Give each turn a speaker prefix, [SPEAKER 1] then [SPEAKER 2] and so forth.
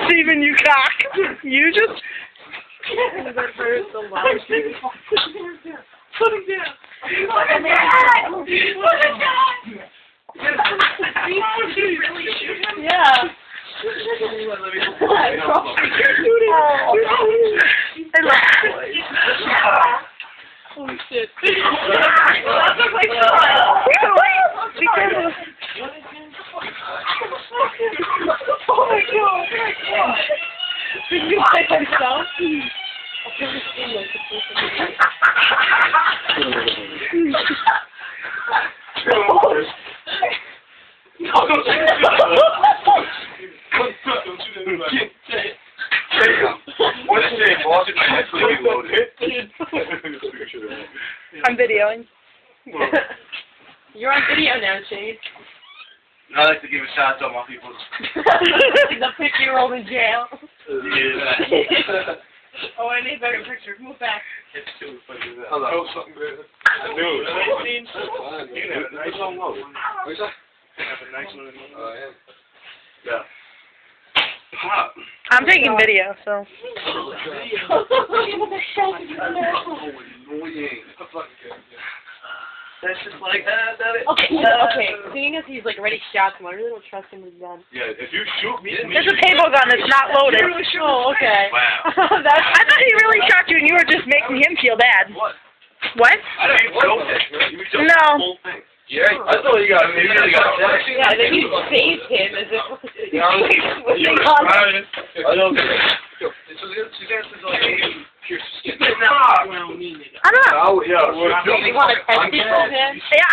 [SPEAKER 1] Steven, you cock. You just...
[SPEAKER 2] That hurts a lot.
[SPEAKER 3] Put it down. Put it down. Really shoot him?
[SPEAKER 2] Yeah. Holy shit.
[SPEAKER 1] Be careful.
[SPEAKER 2] Oh my god. Did you say myself? I've never seen like the
[SPEAKER 1] I'm videoing.
[SPEAKER 2] You're on video now, Chase.
[SPEAKER 4] I like to give a shout out to all my people.
[SPEAKER 2] The 50-year-old in jail.
[SPEAKER 3] Oh, I need better pictures. Move back.
[SPEAKER 4] Hello.
[SPEAKER 5] Oh, something good. I knew it. You can have a nice one. What's that? Have a nice one. Yeah. Pop.
[SPEAKER 1] I'm taking video, so.
[SPEAKER 4] That's just like, that it.
[SPEAKER 2] Okay, seeing as he's like already shot him, I really don't trust him with a gun.
[SPEAKER 5] Yeah, if you shoot me,
[SPEAKER 1] There's a table gun that's not loaded.
[SPEAKER 2] Oh, okay.
[SPEAKER 4] Wow.
[SPEAKER 1] I thought he really shot you and you were just making him feel bad.
[SPEAKER 4] What?
[SPEAKER 1] What?
[SPEAKER 4] I don't even know that. You showed
[SPEAKER 1] No.
[SPEAKER 4] the whole thing. Yeah, I thought you got it. You really got it.
[SPEAKER 2] Yeah, and then he saved him as if
[SPEAKER 4] I don't think Suzanne says like, hey, here's skin.
[SPEAKER 1] I'm not.
[SPEAKER 5] Oh, yeah.
[SPEAKER 2] You want to test it, Suzanne?
[SPEAKER 1] Yeah,